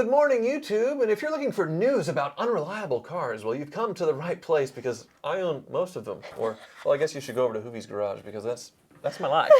Good morning, YouTube. And if you're looking for news about unreliable cars, well, you've come to the right place because I own most of them. Or, well, I guess you should go over to Hoovie's Garage because that's my life.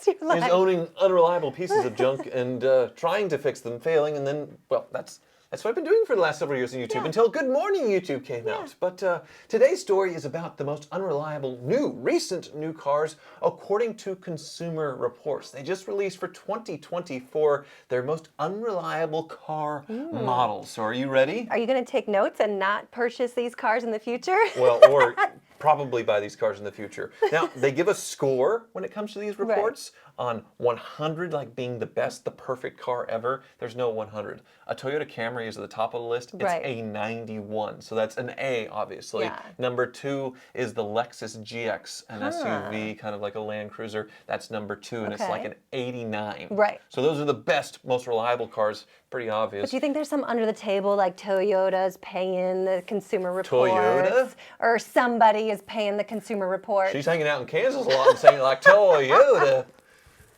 Is owning unreliable pieces of junk and trying to fix them, failing, and then, well, that's what I've been doing for the last several years on YouTube until Good Morning YouTube came out. But today's story is about the most unreliable recent new cars according to Consumer Reports. They just released for 2024 their most unreliable car models. So are you ready? Are you going to take notes and not purchase these cars in the future? Well, or probably buy these cars in the future. Now, they give a score when it comes to these reports on 100, like being the best, the perfect car ever. There's no 100. A Toyota Camry is at the top of the list. It's a 91, so that's an A, obviously. Yeah. Number 2 is the Lexus GX, an SUV, kind of like a Land Cruiser. That's number 2, and it's like an 89. Right. So those are the best, most reliable cars. Pretty obvious. But do you think there's some under the table, like Toyota's paying the Consumer Reports? Toyota? Or somebody is paying the Consumer Reports? She's hanging out in Kansas a lot and saying like Toyota.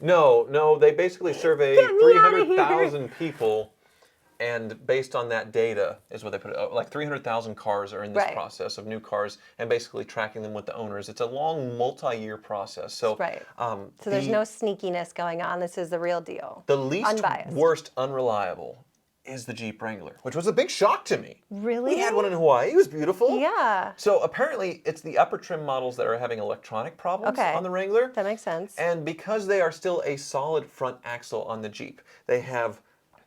No, they basically surveyed 300,000 people, and based on that data is what they put it. Like 300,000 cars are in this process of new cars, and basically tracking them with the owners. It's a long, multi-year process. So, so there's no sneakiness going on. This is the real deal. The least unbiased. Worst unreliable is the Jeep Wrangler, which was a big shock to me. Really? We had one in Hawaii. It was beautiful. Yeah. So apparently it's the upper trim models that are having electronic problems on the Wrangler. That makes sense. And because they are still a solid front axle on the Jeep, they have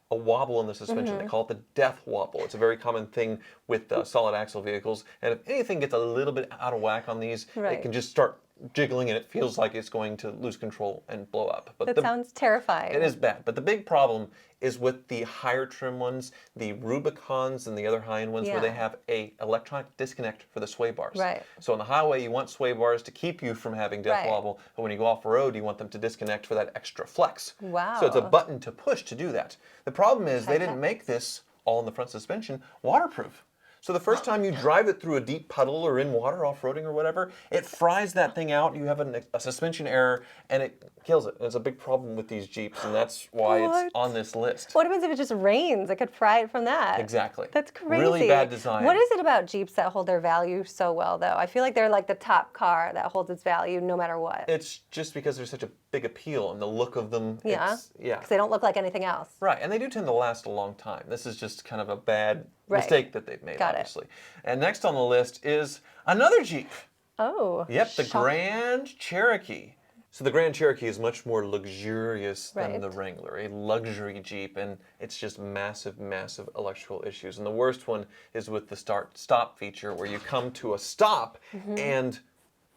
a wobble in the suspension. They call it the death wobble. It's a very common thing with solid axle vehicles. And if anything gets a little bit out of whack on these, it can just start jiggling and it feels like it's going to lose control and blow up. But that sounds terrifying. It is bad. But the big problem is with the higher trim ones, the Rubicons and the other high-end ones where they have a electronic disconnect for the sway bars. Right. So on the highway, you want sway bars to keep you from having death wobble, but when you go off-road, you want them to disconnect for that extra flex. Wow. So it's a button to push to do that. The problem is they didn't make this, all in the front suspension, waterproof. So the first time you drive it through a deep puddle or in water, off-roading or whatever, it fries that thing out. You have a suspension error, and it kills it. And it's a big problem with these Jeeps, and that's why it's on this list. What happens if it just rains? It could fry it from that. Exactly. That's crazy. Really bad design. What is it about Jeeps that hold their value so well, though? I feel like they're like the top car that holds its value no matter what. It's just because there's such a big appeal, and the look of them. Because they don't look like anything else. Right, and they do tend to last a long time. This is just kind of a bad mistake that they've made, obviously. And next on the list is another Jeep. Oh. Yep, the Grand Cherokee. So the Grand Cherokee is much more luxurious than the Wrangler, a luxury Jeep, and it's just massive, massive electrical issues. And the worst one is with the start-stop feature, where you come to a stop and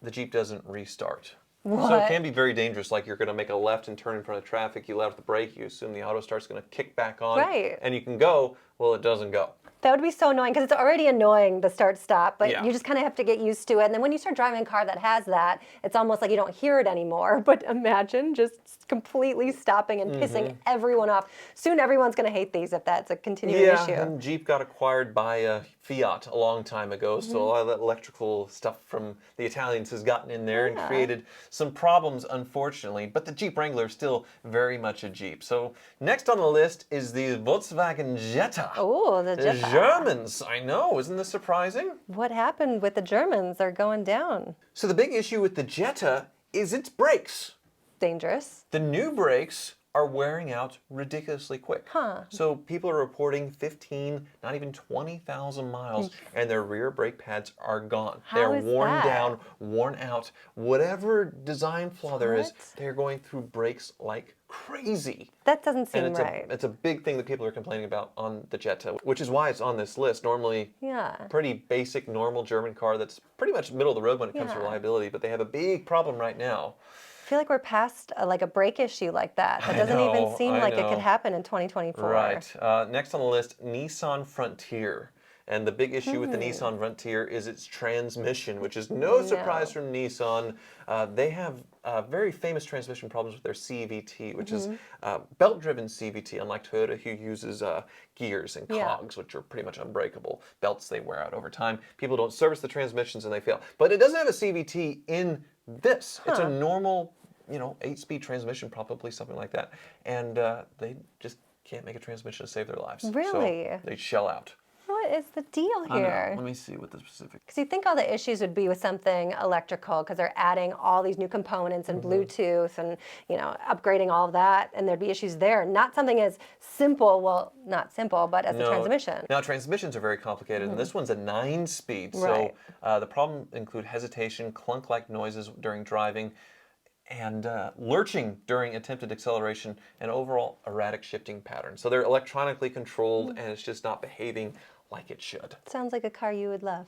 the Jeep doesn't restart. What? So it can be very dangerous, like you're going to make a left and turn in front of traffic, you let out the brake, you assume the auto start's going to kick back on, and you can go, well, it doesn't go. That would be so annoying because it's already annoying, the start-stop, but you just kind of have to get used to it. And then when you start driving a car that has that, it's almost like you don't hear it anymore. But imagine just completely stopping and pissing everyone off. Soon everyone's going to hate these if that's a continuing issue. Yeah, and Jeep got acquired by Fiat a long time ago, so a lot of that electrical stuff from the Italians has gotten in there and created some problems, unfortunately. But the Jeep Wrangler is still very much a Jeep. So next on the list is the Volkswagen Jetta. Oh, the Jetta. Germans, I know, isn't this surprising? What happened with the Germans? They're going down. So the big issue with the Jetta is its brakes. Dangerous. The new brakes are wearing out ridiculously quick. So people are reporting 15, not even 20,000 miles, and their rear brake pads are gone. They're worn down, worn out. Whatever design flaw there is, they're going through brakes like crazy. That doesn't seem right. It's a big thing that people are complaining about on the Jetta, which is why it's on this list. Normally, pretty basic, normal German car that's pretty much middle of the road when it comes to reliability, but they have a big problem right now. I feel like we're past like a brake issue like that. That doesn't even seem like it could happen in 2024. Right. Next on the list, Nissan Frontier. And the big issue with the Nissan Frontier is its transmission, which is no surprise from Nissan. They have very famous transmission problems with their CVT, which is belt-driven CVT, unlike Toyota, who uses gears and cogs, which are pretty much unbreakable. Belts they wear out over time. People don't service the transmissions and they fail. But it doesn't have a CVT in this. It's a normal, 8-speed transmission, probably something like that. And they just can't make a transmission to save their lives. Really? So they shell out. What is the deal here? Let me see what the specific. Because you think all the issues would be with something electrical, because they're adding all these new components and Bluetooth and upgrading all of that, and there'd be issues there. Not something as simple, well, not simple, but as a transmission. Now transmissions are very complicated, and this one's a 9-speed. Right. So the problem include hesitation, clunk-like noises during driving, and lurching during attempted acceleration, and overall erratic shifting patterns. So they're electronically controlled, and it's just not behaving like it should. Sounds like a car you would love.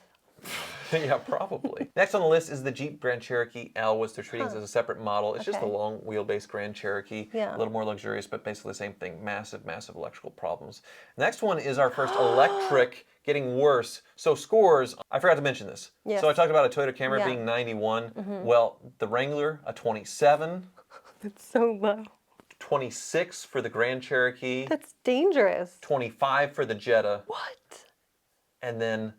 Yeah, probably. Next on the list is the Jeep Grand Cherokee L, which they're treating as a separate model. It's just a long wheelbase Grand Cherokee, a little more luxurious, but basically the same thing. Massive, massive electrical problems. Next one is our first electric, getting worse. So scores, I forgot to mention this. Yes. So I talked about a Toyota Camry being 91. Well, the Wrangler, a 27. That's so low. 26 for the Grand Cherokee. That's dangerous. 25 for the Jetta. What? And then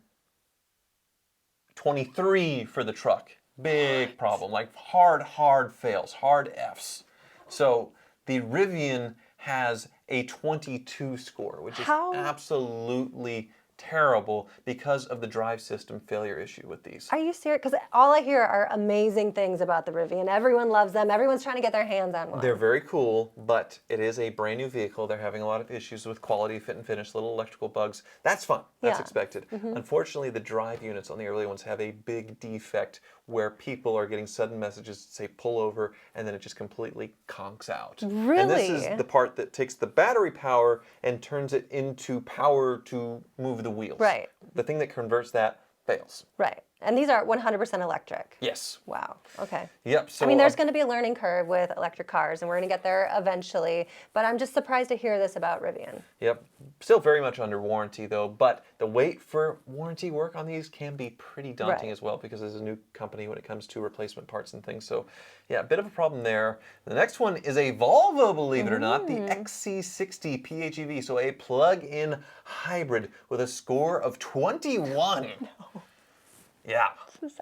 23 for the truck. Big problem. Like hard fails, hard Fs. So the Rivian has a 22 score, which is absolutely terrible because of the drive system failure issue with these. Are you serious? Because all I hear are amazing things about the Rivian. Everyone loves them. Everyone's trying to get their hands on one. They're very cool, but it is a brand new vehicle. They're having a lot of issues with quality, fit and finish, little electrical bugs. That's fun. That's expected. Unfortunately, the drive units on the early ones have a big defect where people are getting sudden messages that say pull over, and then it just completely conks out. Really? And this is the part that takes the battery power and turns it into power to move the wheels. Right. The thing that converts that fails. Right. And these are 100% electric. Yes. Wow. Okay. Yep. So I mean, there's going to be a learning curve with electric cars, and we're going to get there eventually. But I'm just surprised to hear this about Rivian. Yep. Still very much under warranty, though. But the wait for warranty work on these can be pretty daunting as well, because there's a new company when it comes to replacement parts and things. So, yeah, a bit of a problem there. The next one is a Volvo, believe it or not, the XC60 PHEV. So a plug-in hybrid with a score of 21. No. Yeah.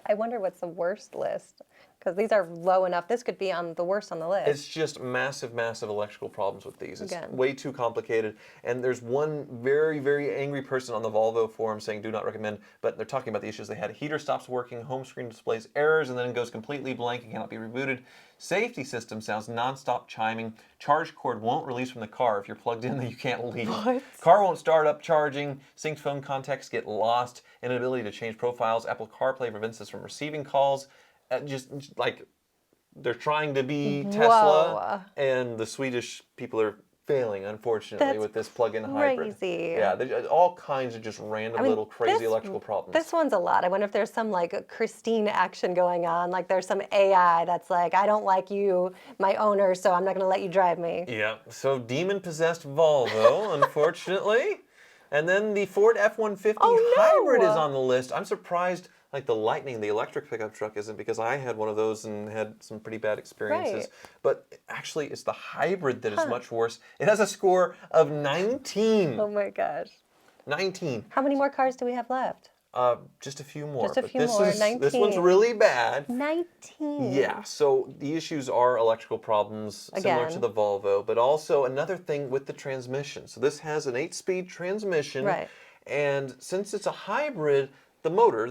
I wonder what's the worst list, because these are low enough. This could be on the worst on the list. It's just massive, massive electrical problems with these. It's Again. way too complicated. And there's one very, very angry person on the Volvo forum saying do not recommend, but they're talking about the issues they had. Heater stops working, home screen displays errors, and then it goes completely blank and cannot be rebooted. Safety system sounds nonstop chiming. Charge cord won't release from the car. If you're plugged in, then you can't leave. What? Car won't start up charging. Synced phone contacts get lost. Inability to change profiles. Apple CarPlay prevents us from receiving calls. Just like they're trying to be Tesla, and the Swedish people are failing, unfortunately, with this plug-in hybrid. Crazy. Yeah, all kinds of just random little crazy electrical problems. This one's a lot. I wonder if there's some like Christine action going on. Like there's some AI that's like, I don't like you, my owner, so I'm not going to let you drive me. Yeah, so demon-possessed Volvo, unfortunately. And then the Ford F-150 hybrid is on the list. I'm surprised like the Lightning, the electric pickup truck, isn't, because I had one of those and had some pretty bad experiences. Right. But actually, it's the hybrid that is much worse. It has a score of 19. Oh my gosh. 19. How many more cars do we have left? Just a few more. Just a few more. 19. This one's really bad. 19. Yeah, so the issues are electrical problems similar to the Volvo, but also another thing with the transmission. So this has an 8-speed transmission. Right. And since it's a hybrid, the motor,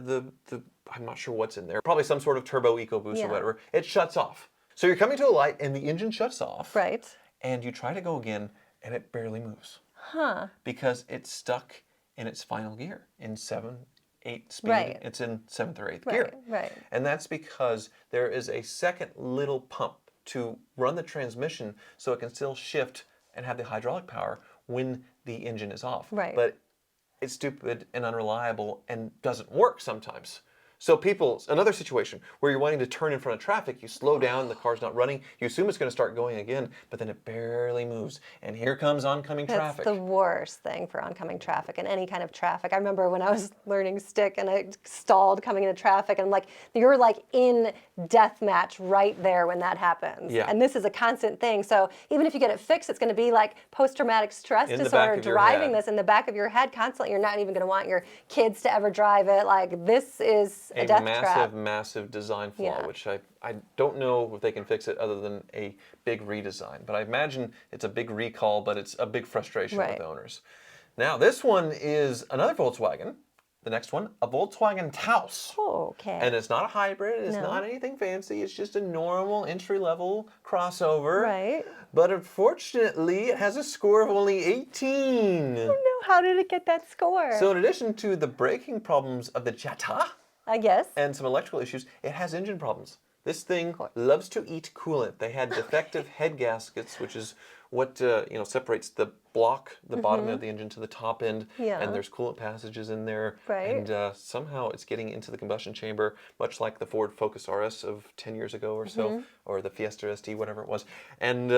I'm not sure what's in there, probably some sort of turbo EcoBoost or whatever, it shuts off. So you're coming to a light and the engine shuts off. Right. And you try to go again and it barely moves. Huh. Because it's stuck in its final gear in 7, 8 speed. Right. It's in 7th or 8th gear. Right. And that's because there is a second little pump to run the transmission so it can still shift and have the hydraulic power when the engine is off. Right. But it's stupid and unreliable and doesn't work sometimes. So another situation where you're wanting to turn in front of traffic, you slow down, the car's not running, you assume it's going to start going again, but then it barely moves. And here comes oncoming traffic. That's the worst thing for oncoming traffic and any kind of traffic. I remember when I was learning stick and I stalled coming into traffic, and I'm like, you're like in death match right there when that happens. Yeah. And this is a constant thing. So even if you get it fixed, it's going to be like post-traumatic stress In the disorder, back of your driving head. this in the back of your head constantly. You're not even going to want your kids to ever drive it. Like this is Yes, a death trap. massive design flaw, Yeah. which I don't know if they can fix it other than a big redesign. But I imagine it's a big recall, but it's a big frustration Right. with owners. Now, this one is another Volkswagen. The next one, a Volkswagen Taos. Oh, okay. And it's not a hybrid, it's No. not anything fancy, it's just a normal entry-level crossover. Right. But unfortunately, it has a score of only 18. Oh no, how did it get that score? So in addition to the braking problems of the Jetta I guess. and some electrical issues, it has engine problems. This thing loves to eat coolant. They had defective head gaskets, which is what separates the block, the bottom of the engine to the top end, Yeah. and there's coolant passages in there, Right. and somehow it's getting into the combustion chamber, much like the Ford Focus RS of 10 years ago or so, or the Fiesta ST, whatever it was, and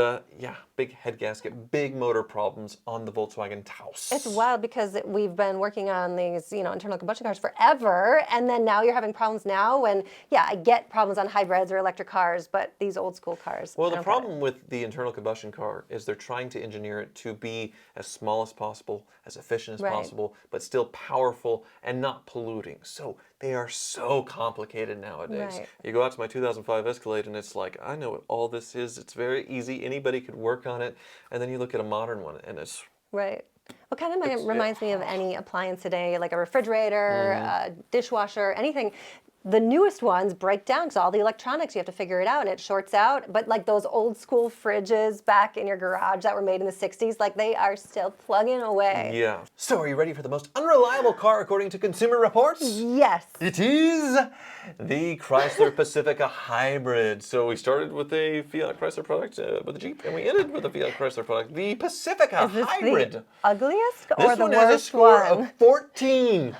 big head gasket, big motor problems on the Volkswagen Taos. It's wild because we've been working on these, internal combustion cars forever, and then now you're having problems now. And yeah, I get problems on hybrids or electric cars, but these old school cars. Well, I the don't get it. problem with the internal combustion car is they're trying to engineer it to be as small as possible, as efficient as Right. possible, but still powerful and not polluting. So they are so complicated nowadays. Right. You go out to my 2005 Escalade and it's like, I know what all this is. It's very easy. Anybody could work on it. And then you look at a modern one and it's Right. Well, kind of reminds me of any appliance today, like a refrigerator, a dishwasher, anything. The newest ones break down because all the electronics, you have to figure it out, and it shorts out. But like those old school fridges back in your garage that were made in the 60s, like they are still plugging away. yeah. So are you ready for the most unreliable car according to Consumer Reports? Yes. It is the Chrysler Pacifica Hybrid. So we started with a Fiat Chrysler product with a Jeep, and we ended with a Fiat Chrysler product, the Pacifica Is this Hybrid. the ugliest or This the one has a worst score one? of 14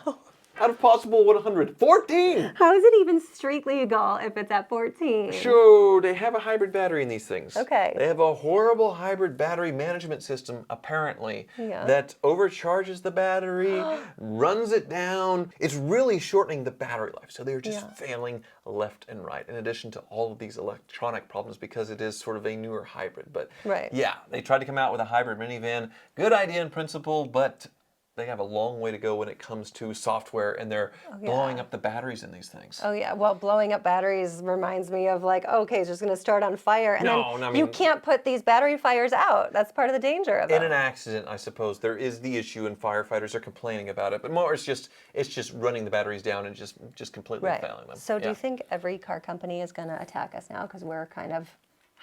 out of possible 100. 14! How is it even street legal if it's at 14? So they have a hybrid battery in these things. Okay. They have a horrible hybrid battery management system, apparently, Yeah. that overcharges the battery, runs it down. It's really shortening the battery life. So they're just failing left and right, in addition to all of these electronic problems because it is sort of a newer hybrid. But Right. yeah, they tried to come out with a hybrid minivan. Good idea in principle, but they have a long way to go when it comes to software, and they're blowing up the batteries in these things. Oh yeah, well, blowing up batteries reminds me of like, okay, it's just going to start on fire, and No, then I you mean- can't put these battery fires out. That's part of the danger of In it. an accident, I suppose there is the issue, and firefighters are complaining about it. But more, it's just running the batteries down and just completely Right. failing them. So do Yeah. you think every car company is going to attack us now because we're kind of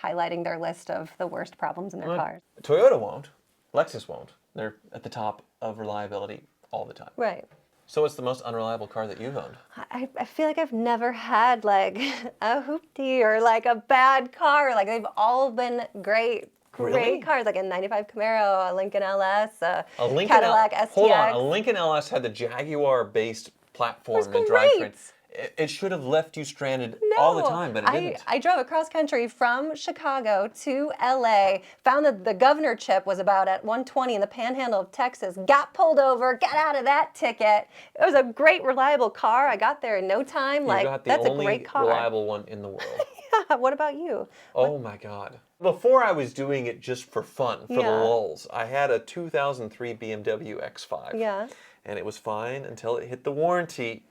highlighting their list of the worst problems in their cars? Toyota won't. Lexus won't. They're at the top of reliability all the time. Right. So what's the most unreliable car that you've owned? I feel like I've never had like a hoopty or like a bad car. Like they've all been great Really? cars. Like a 95 Camaro, a Lincoln LS, a Lincoln Cadillac STX. Hold on, a Lincoln LS had the Jaguar-based platform It was and great. drivetrain. It should have left you stranded all the time, but it didn't. I drove across country from Chicago to LA, found that the governor chip was about at 120 in the panhandle of Texas, got pulled over, got out of that ticket. It was a great, reliable car. I got there in no time. You Like, got the that's only a great car. reliable one in the world. Yeah, what about you? Oh my God. Before I was doing it just for fun, for the Yeah. lulz, I had a 2003 BMW X5. Yeah. And it was fine until it hit the warranty.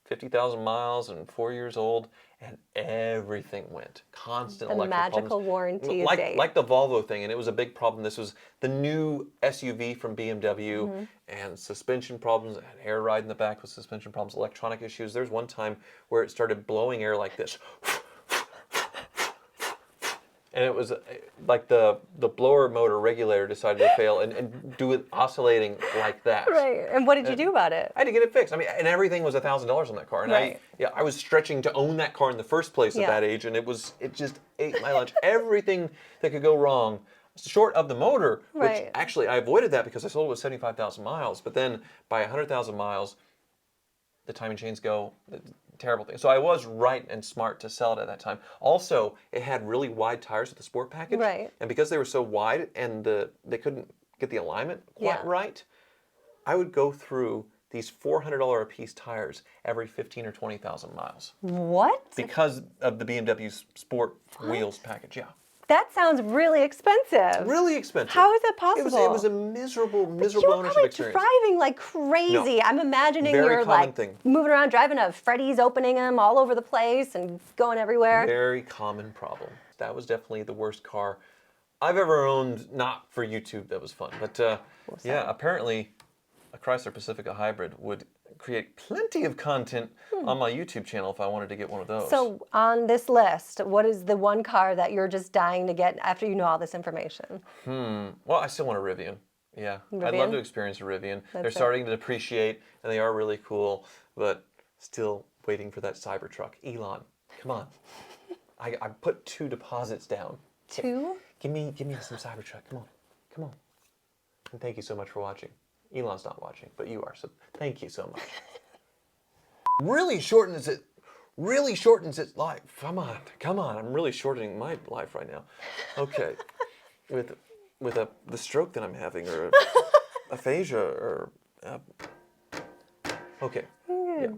50,000 miles and 4 years old, and everything went. Constant The electrical magical problems. warranty date. Like the Volvo thing, and it was a big problem. This was the new SUV from BMW, Mm-hmm. and suspension problems, and air ride in the back with suspension problems, electronic issues. There's one time where it started blowing air like this. And it was like the blower motor regulator decided to fail and do it oscillating like that. Right. And what did you do about it? I had to get it fixed. I mean, and everything was $1,000 on that car, and Right. I was stretching to own that car in the first place at Yeah. that age, and it just ate my lunch. Everything that could go wrong, short of the motor, which Right. actually I avoided that because I sold it with 75,000 miles. But then by 100,000 miles, the timing chains go. Terrible thing. So I was right and smart to sell it at that time. Also, it had really wide tires with the sport package, Right. and because they were so wide and they couldn't get the alignment quite Yeah. right, I would go through these $400 a piece tires every 15 or 20,000 miles What? because of the BMW Sport wheels package. Yeah. That sounds really expensive. Really expensive. How is that possible? It was a miserable ownership experience. Driving like crazy. No. I'm imagining Very you're common like thing. moving around, driving a Freddy's, opening them all over the place and going everywhere. Very common problem. That was definitely the worst car I've ever owned. Not for YouTube, that was fun. But yeah, apparently a Chrysler Pacifica hybrid would create plenty of content on my YouTube channel if I wanted to get one of those. So on this list, what is the one car that you're just dying to get after you know all this information? Well, I still want a Rivian. Yeah, Rivian? I'd love to experience a Rivian. They're starting to depreciate, and they are really cool, but still waiting for that Cybertruck. Elon, come on. I put 2 deposits down. 2? Give me some Cybertruck. Come on. And thank you so much for watching. Elon's not watching, but you are, so thank you so much. Really shortens its life. Come on. I'm really shortening my life right now. Okay. With the stroke that I'm having, or aphasia, or okay. Yeah.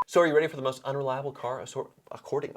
So are you ready for the most unreliable car according